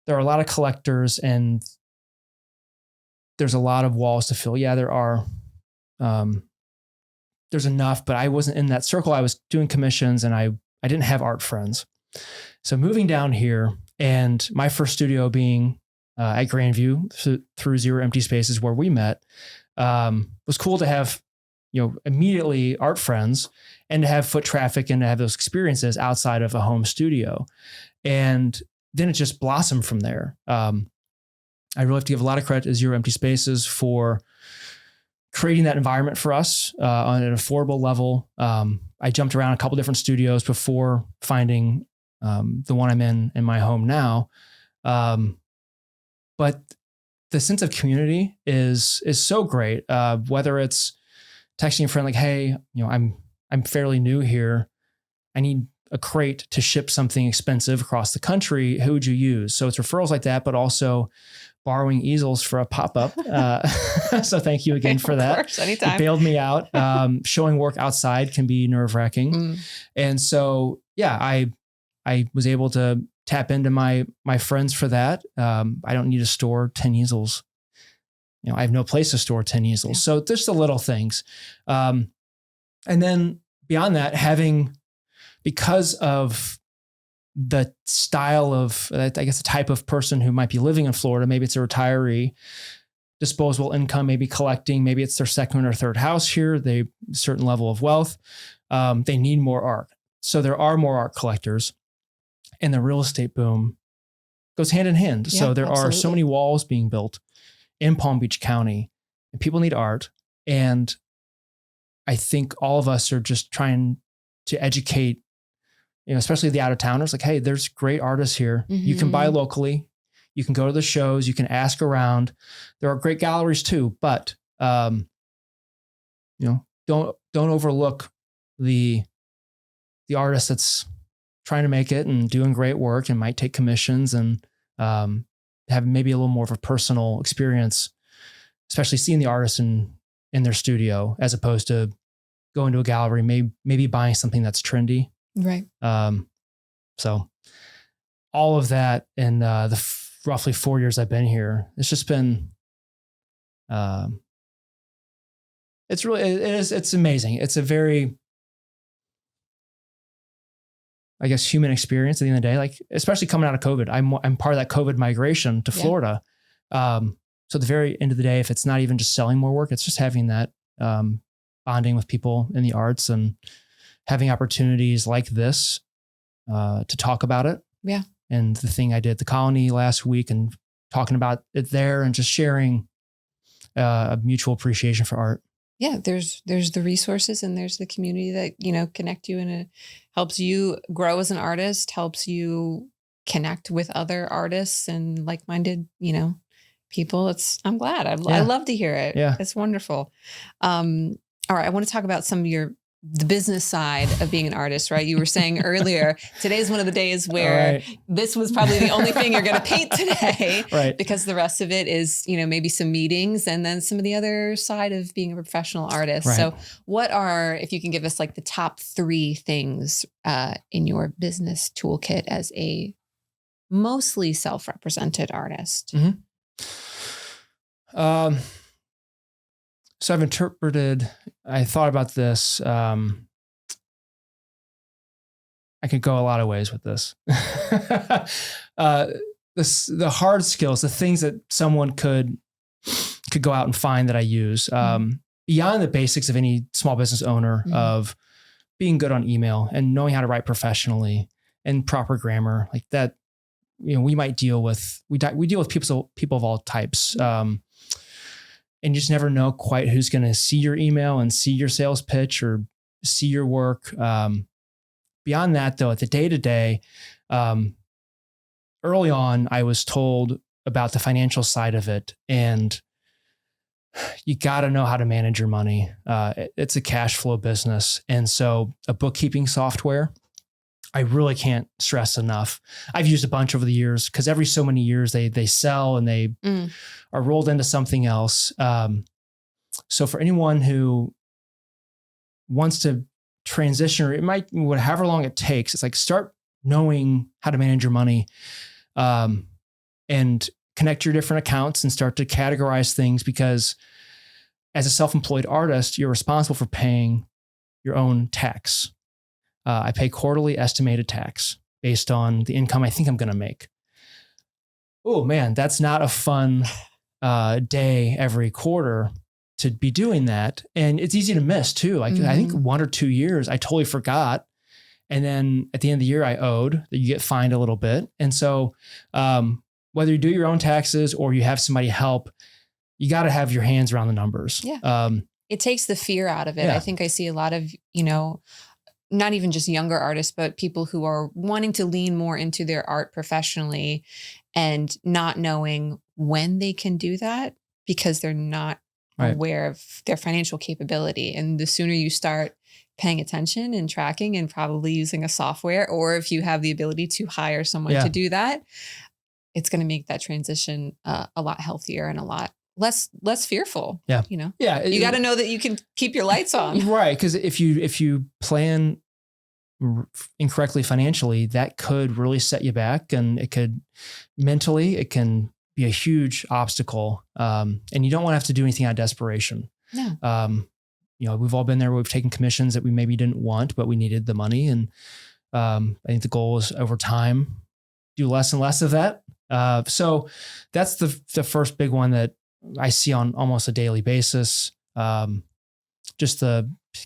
B: there are a lot of collectors and there's a lot of walls to fill. Yeah, there are. There's enough, but I wasn't in that circle. I was doing commissions and I didn't have art friends. So moving down here and my first studio being at Grandview through Zero Empty Spaces where we met, was cool to have, immediately art friends and to have foot traffic and to have those experiences outside of a home studio. And then it just blossomed from there. I really have to give a lot of credit to Zero Empty Spaces for creating that environment for us on an affordable level. I jumped around a couple different studios before finding the one I'm in my home now. But the sense of community is so great. Whether it's texting a friend like, hey, I'm fairly new here. I need a crate to ship something expensive across the country. Who would you use? So it's referrals like that, but also borrowing easels for a pop-up. So thank you again for that.
A: Of course, anytime.
B: It bailed me out. Showing work outside can be nerve-wracking. And so, yeah, I was able to tap into my friends for that. I don't need to store 10 easels. I have no place to store 10 easels. So just the little things. And then beyond that, because of the style of, I guess, the type of person who might be living in Florida, maybe it's a retiree, disposable income, maybe collecting, maybe it's their second or third house here, they a certain level of wealth, they need more art. So there are more art collectors and the real estate boom goes hand in hand.
A: Yeah,
B: so there
A: absolutely.
B: are so many walls being built in Palm Beach County and people need art. And I think all of us are just trying to educate, especially the out-of-towners, like, hey, there's great artists here. Mm-hmm. You can buy locally. You can go to the shows. You can ask around. There are great galleries too, but, don't overlook the artist that's trying to make it and doing great work and might take commissions and have maybe a little more of a personal experience, especially seeing the artist in their studio as opposed to going to a gallery, maybe buying something that's trendy.
A: Right.
B: So all of that in the roughly 4 years I've been here, it's just been, it's amazing. It's a very, I guess, human experience at the end of the day, like, especially coming out of COVID, I'm part of that COVID migration to Florida. So at the very end of the day, if it's not even just selling more work, it's just having that, bonding with people in the arts and having opportunities like this to talk about it.
A: Yeah.
B: And the thing I did at the Colony last week and talking about it there and just sharing a mutual appreciation for art.
A: yeah, there's the resources and there's the community that, you know, connect you and it helps you grow as an artist, helps you connect with other artists and like-minded, you know, people. I'm glad. I
B: Yeah.
A: love to hear it.
B: Yeah.
A: It's wonderful. All right. I want to talk about some of the business side of being an artist, right? You were saying earlier, today's one of the days where this was probably the only thing you're going to paint today,
B: Right.
A: because the rest of it is, you know, maybe some meetings and then some of the other side of being a professional artist.
B: Right.
A: So if you can give us like the top 3 things in your business toolkit as a mostly self-represented artist.
B: Mm-hmm. So I thought about this. I could go a lot of ways with this. The hard skills, the things that someone could go out and find that I use, beyond the basics of any small business owner, of being good on email and knowing how to write professionally and proper grammar like that. You know, we deal with people of all types. And you just never know quite who's going to see your email and see your sales pitch or see your work. Beyond that, though, at the day-to-day, early on, I was told about the financial side of it, and you got to know how to manage your money. It's a cash flow business. And so a bookkeeping software, I really can't stress enough. I've used a bunch over the years because every so many years they sell and they are rolled into something else. So for anyone who wants to transition, or however long it takes, it's like start knowing how to manage your money, and connect your different accounts and start to categorize things, because as a self-employed artist, you're responsible for paying your own tax. I pay quarterly estimated tax based on the income I think I'm going to make. Oh man, that's not a fun day every quarter to be doing that. And it's easy to miss too. Like I think 1 or 2 years, I totally forgot. And then at the end of the year, I owed, that you get fined a little bit. And so whether you do your own taxes or you have somebody help, you got to have your hands around the numbers.
A: Yeah. It takes the fear out of it.
B: Yeah.
A: I think I see a lot of, you know, not even just younger artists, but people who are wanting to lean more into their art professionally and not knowing when they can do that because they're not aware of their financial capability. And the sooner you start paying attention and tracking and probably using a software, or if you have the ability to hire someone to do that, it's going to make that transition a lot healthier and a lot less fearful. Yeah. You know? Yeah. You got to know that you can keep your lights on.
B: Right. Because if you plan incorrectly financially, that could really set you back, and it can be a huge obstacle. And you don't want to have to do anything out of desperation. No. You know, we've all been there where we've taken commissions that we maybe didn't want, but we needed the money. And I think the goal is over time, do less and less of that. So that's the first big one that I see on almost a daily basis. Just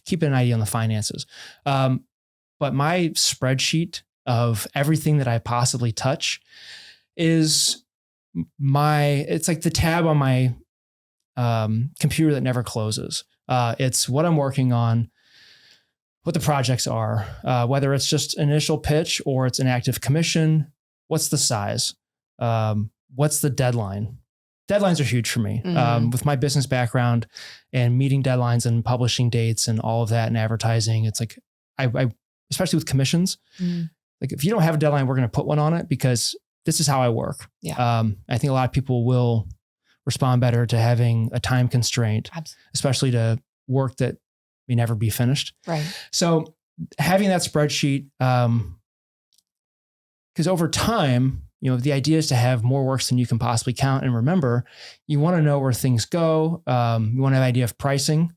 B: keeping an idea on the finances. But my spreadsheet of everything that I possibly touch is it's like the tab on my computer that never closes. It's what I'm working on, what the projects are, whether it's just an initial pitch or it's an active commission. What's the size? What's the deadline? Deadlines are huge for me. With my business background and meeting deadlines and publishing dates and all of that and advertising, it's like, I especially with commissions, like if you don't have a deadline, we're going to put one on it because this is how I work. Yeah. I think a lot of people will respond better to having a time constraint, especially to work that may never be finished. Right. So having that spreadsheet, because over time, you know, the idea is to have more works than you can possibly count. And remember, you want to know where things go. You want to have an idea of pricing.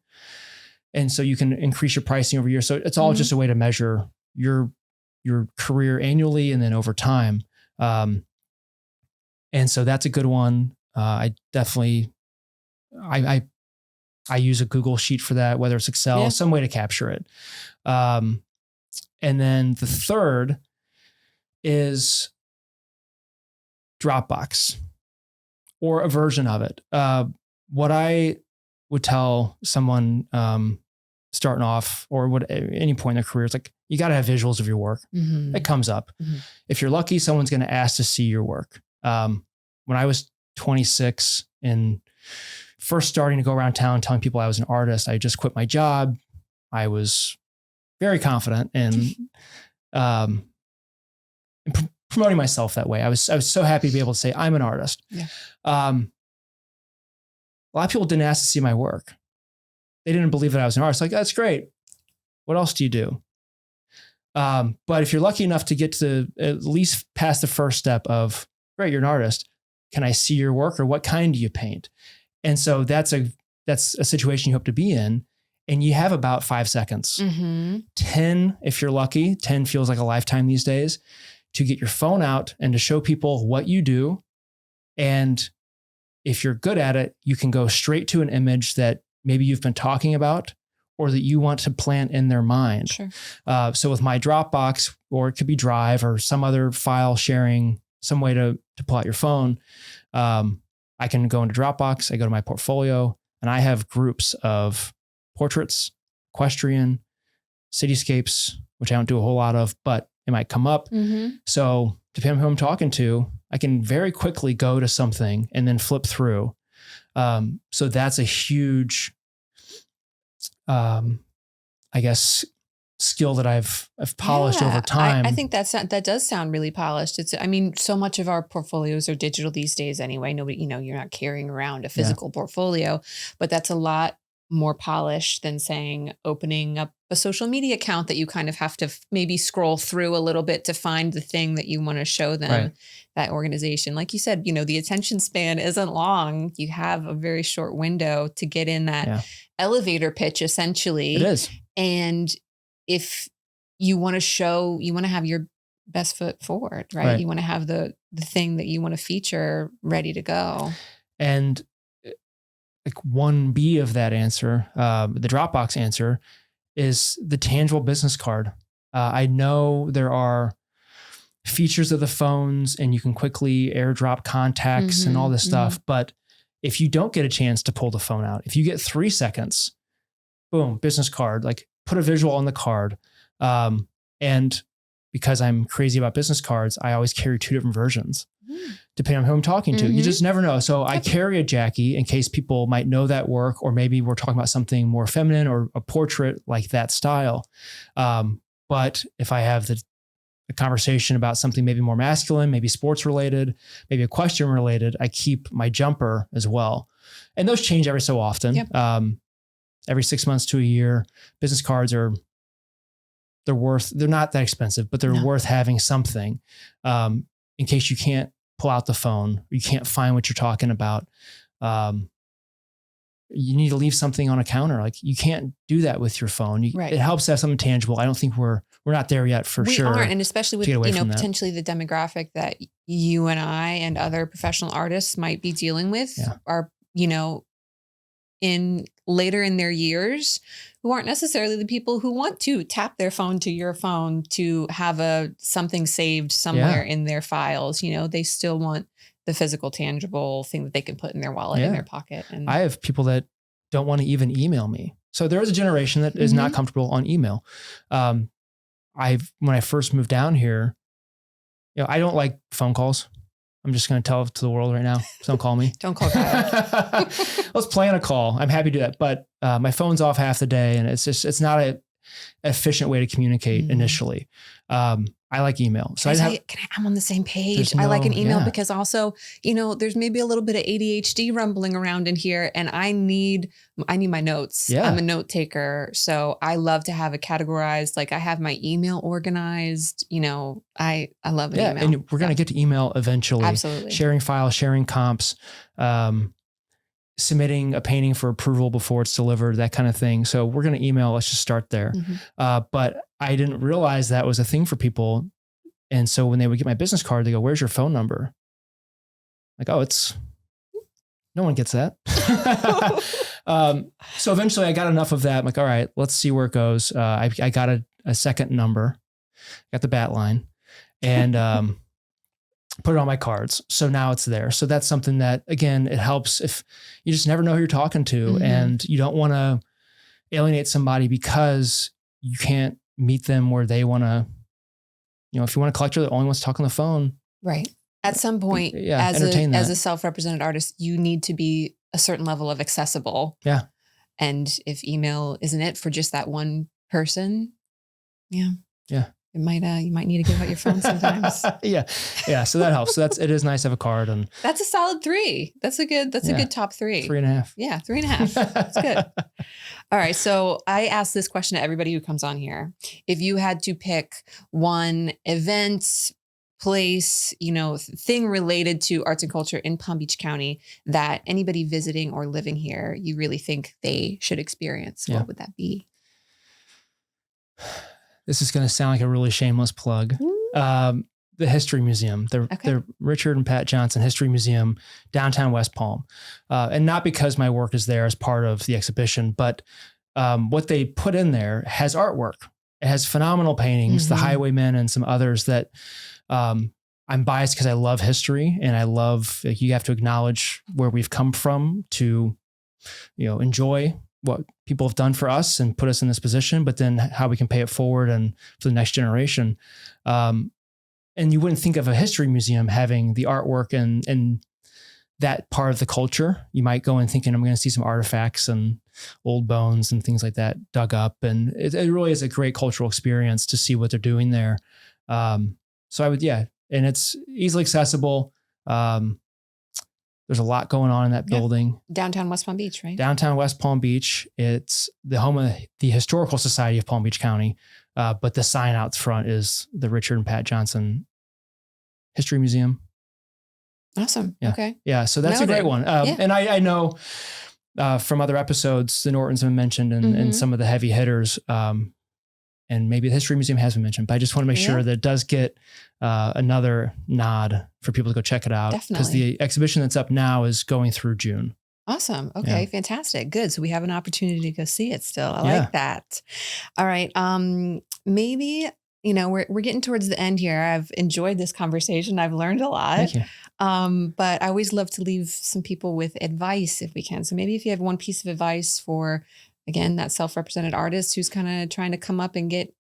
B: And so you can increase your pricing over years. So it's all just a way to measure your career annually and then over time. And so that's a good one. I definitely, I use a Google sheet for that, whether it's Excel, some way to capture it. And then the third is Dropbox or a version of it. What I would tell someone starting off or at any point in their career, it's like, you got to have visuals of your work.
A: Mm-hmm.
B: It comes up.
A: Mm-hmm.
B: If you're lucky, someone's going to ask to see your work. When I was 26 and first starting to go around town telling people I was an artist, I just quit my job. I was very confident in promoting myself that way. I was so happy to be able to say I'm an artist.
A: Yeah.
B: A lot of people didn't ask to see my work. They didn't believe that I was an artist. Like, that's great. What else do you do? But if you're lucky enough to get to at least past the first step of, great, you're an artist. Can I see your work, or what kind do you paint? And so that's a situation you hope to be in. And you have about 5 seconds,
A: Mm-hmm.
B: 10, if you're lucky. 10 feels like a lifetime these days, to get your phone out and to show people what you do. And if you're good at it, you can go straight to an image that maybe you've been talking about or that you want to plant in their mind.
A: Sure.
B: So with my Dropbox, or it could be Drive or some other file sharing, some way to pull out your phone, I can go into Dropbox, I go to my portfolio, and I have groups of portraits, equestrian, cityscapes, which I don't do a whole lot of, but it might come up.
A: Mm-hmm.
B: So depending on who I'm talking to, I can very quickly go to something and then flip through. So that's a huge, I guess, skill that I've polished over time.
A: I think that does sound really polished. So much of our portfolios are digital these days anyway. Nobody, you're not carrying around a physical portfolio, but that's a lot more polished than saying opening up a social media account that you kind of have to maybe scroll through a little bit to find the thing that you want to show them,
B: Right.
A: that organization. Like you said, the attention span isn't long. You have a very short window to get in that elevator pitch, essentially.
B: It is.
A: And if you want to have your best foot forward, right? You want to have the thing that you want to feature ready to go.
B: And like 1B of that answer, the Dropbox answer, is the tangible business card. I know there are features of the phones and you can quickly airdrop contacts and all this stuff. But if you don't get a chance to pull the phone out, if you get 3 seconds, boom, business card, like put a visual on the card. And because I'm crazy about business cards, I always carry 2 different versions, depending on who I'm talking to. You just never know. So I carry a Jackie in case people might know that work, or maybe we're talking about something more feminine or a portrait like that style. But if I have a conversation about something maybe more masculine, maybe sports related, maybe equestrian related, I keep my jumper as well. And those change every so often. Yep. Every 6 months to a year. Business cards they're not that expensive, but they're worth having something in case you can't pull out the phone, or you can't find what you're talking about. You need to leave something on a counter. Like, you can't do that with your phone. It helps to have something tangible. I don't think we're not there yet for sure.
A: We aren't. And especially with, potentially the demographic that you and I and other professional artists might be dealing with are, in later in their years, who aren't necessarily the people who want to tap their phone to your phone to have something saved somewhere in their files. They still want the physical, tangible thing that they can put in their wallet, in their pocket. And
B: I have people that don't want to even email me. So there is a generation that is not comfortable on email. When I first moved down here, I don't like phone calls. I'm just going to tell it to the world right now. Don't call me.
A: Don't call Kyle.
B: Let's plan a call. I'm happy to do that. But my phone's off half the day, and it's not an efficient way to communicate initially. I like email. So
A: I'm on the same page. I like an email because also, there's maybe a little bit of ADHD rumbling around in here, and I need my notes.
B: Yeah.
A: I'm a note taker. So I love to have it categorized. Like, I have my email organized, I love an email.
B: And we're going to get to email eventually.
A: Absolutely.
B: Sharing files, sharing comps, submitting a painting for approval before it's delivered, that kind of thing. So we're going to email. Let's just start there. But I didn't realize that was a thing for people. And so when they would get my business card, they go, "Where's your phone number?" Like, oh, no one gets that. So eventually I got enough of that. I'm like, all right, let's see where it goes. I got a second number, got the bat line. And put it on my cards. So now it's there. So that's something that, again, it helps if you just never know who you're talking to and you don't want to alienate somebody because you can't meet them where they want to, if you want a collector that only wants to talk on the phone.
A: Right. At some point, as a self-represented artist, you need to be a certain level of accessible.
B: Yeah.
A: And if email isn't it for just that one person, yeah. It might, you might need to give out your phone sometimes.
B: Yeah. So that helps. So it is nice to have a card, and
A: that's a solid 3. That's a good top 3.
B: 3.5.
A: Yeah. 3.5. That's good. All right. So I ask this question to everybody who comes on here. If you had to pick one event, place, thing related to arts and culture in Palm Beach County that anybody visiting or living here, you really think they should experience, what would that be?
B: This is going to sound like a really shameless plug. The History Museum, the Richard and Pat Johnson History Museum, downtown West Palm. And not because my work is there as part of the exhibition, but what they put in there has artwork. It has phenomenal paintings, the Highwaymen and some others that I'm biased because I love history and I love, you have to acknowledge where we've come from to, enjoy what people have done for us and put us in this position, but then how we can pay it forward and for the next generation. And you wouldn't think of a history museum having the artwork and that part of the culture. You might go in thinking, I'm going to see some artifacts and old bones and things like that dug up. And it really is a great cultural experience to see what they're doing there. So I would, and it's easily accessible. There's a lot going on in that building.
A: Downtown West Palm Beach, right?
B: Downtown West Palm Beach. It's the home of the Historical Society of Palm Beach County. But the sign out front is the Richard and Pat Johnson History Museum.
A: Awesome.
B: Yeah.
A: Okay.
B: Yeah. So that's a great one. And I know from other episodes, the Nortons have been mentioned and some of the heavy hitters. And maybe the History Museum has been mentioned, but I just want to make sure that it does get another nod for people to go check it out. Because the exhibition that's up now is going through June.
A: Awesome. Okay. Fantastic. Good. So we have an opportunity to go see it still. I like that. All right. Maybe, we're getting towards the end here. I've enjoyed this conversation. I've learned a lot.
B: Thank you.
A: But I always love to leave some people with advice if we can. So maybe if you have one piece of advice for, again, that self-represented artist who's kind of trying to come up and get,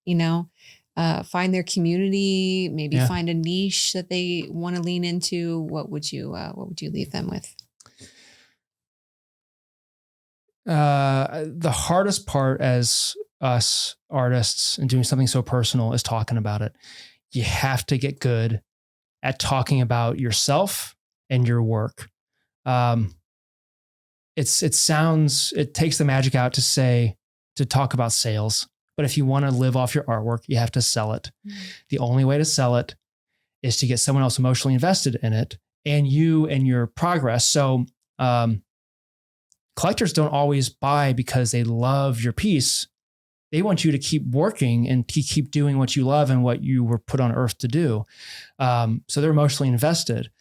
A: find their community, maybe find a niche that they want to lean into. What would you leave them with?
B: The hardest part as us artists and doing something so personal is talking about it. You have to get good at talking about yourself and your work. It takes the magic out to talk about sales. But if you want to live off your artwork, you have to sell it. The only way to sell it is to get someone else emotionally invested in it and you and your progress. So, collectors don't always buy because they love your piece. They want you to keep working and to keep doing what you love and what you were put on earth to do. So they're emotionally invested.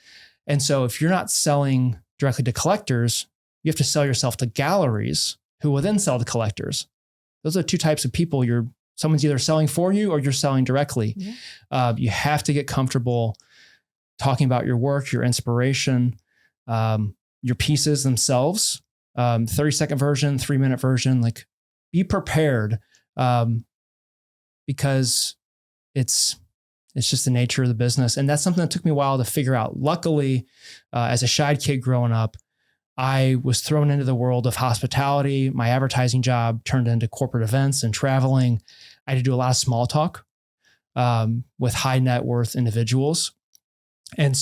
B: And so if you're not selling directly to collectors, you have to sell yourself to galleries who will then sell to collectors. Those are two types of people. Someone's either selling for you or you're selling directly. You have to get comfortable talking about your work, your inspiration, your pieces themselves, 30-second version, 3-minute version, be prepared. Because it's just the nature of the business. And that's something that took me a while to figure out. Luckily, as a shy kid growing up, I was thrown into the world of hospitality. My advertising job turned into corporate events and traveling. I had to do a lot of small talk with high net worth individuals. And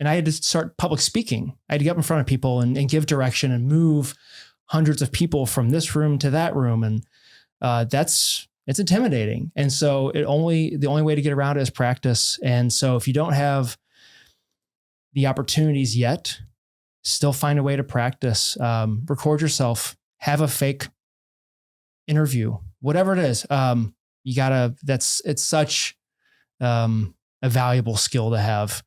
B: I had to start public speaking. I had to get up in front of people and give direction and move hundreds of people from this room to that room. And it's intimidating. And so the only way to get around it is practice. And so if you don't have the opportunities yet, still find a way to practice, record yourself, have a fake interview, whatever it is. It's such a valuable skill to have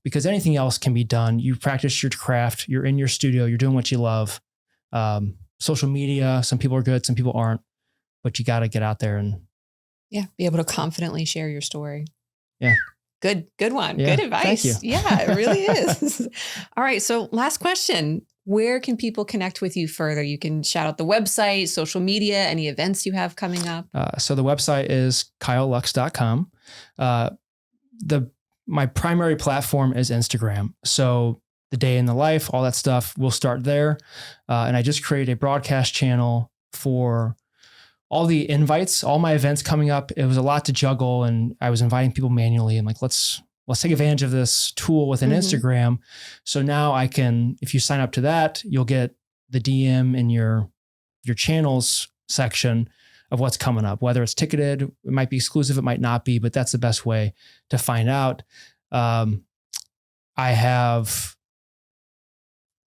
B: because anything else can be done. You practice your craft, you're in your studio, you're doing what you love. Social media, some people are good, some people aren't, but you got to get out there and
A: be able to confidently share your story.
B: Yeah.
A: Good one.
B: Yeah,
A: Good advice.
B: thank you.
A: Yeah, it really is. All right. So last question. Where can people connect with you further? You can shout out the website, social media, any events you have coming up.
B: So the website is kylelux.com. My primary platform is Instagram. So the day in the life, all that stuff, we'll start there. And I just created a broadcast channel for all the invites, all my events coming up. It was a lot to juggle, and I was inviting people manually. I'm like, let's take advantage of this tool within Instagram. So now I can, if you sign up to that, you'll get the DM in your channels section of what's coming up, whether it's ticketed, it might be exclusive, it might not be, but that's the best way to find out. I have,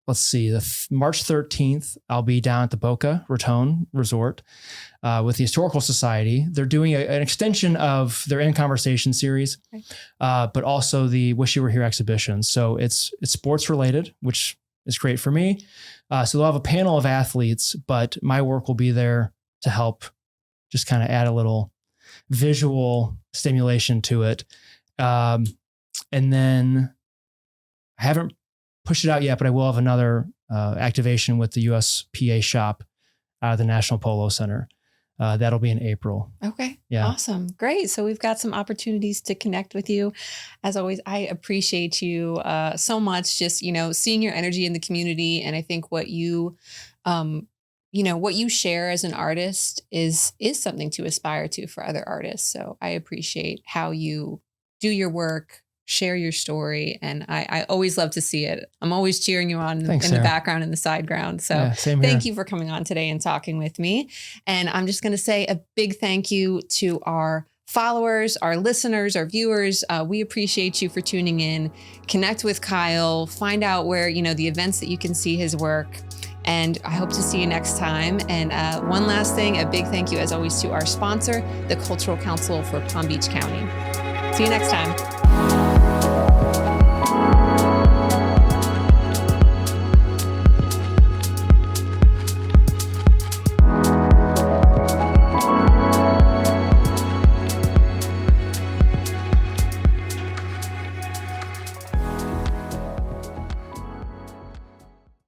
B: let's see, March 13th, I'll be down at the Boca Raton Resort with the Historical Society. They're doing an extension of their In Conversation series, but also the Wish You Were Here exhibition. So it's sports related, which is great for me. So they'll have a panel of athletes, but my work will be there to help just kind of add a little visual stimulation to it. And then I haven't pushed it out yet, but I will have another activation with the USPA Shop out of the National Polo Center. That'll be in April.
A: Okay.
B: Yeah.
A: Awesome. Great. So we've got some opportunities to connect with you. As always, I appreciate you so much, just, seeing your energy in the community. And I think what you share as an artist is something to aspire to for other artists. So I appreciate how you do your work, share your story. And I always love to see it. I'm always cheering you on in the background and the sideground. So thank you for coming on today and talking with me. And I'm just going to say a big thank you to our followers, our listeners, our viewers. We appreciate you for tuning in. Connect with Kyle, find out where, the events that you can see his work. And I hope to see you next time. And one last thing, a big thank you as always to our sponsor, the Cultural Council for Palm Beach County. See you next time.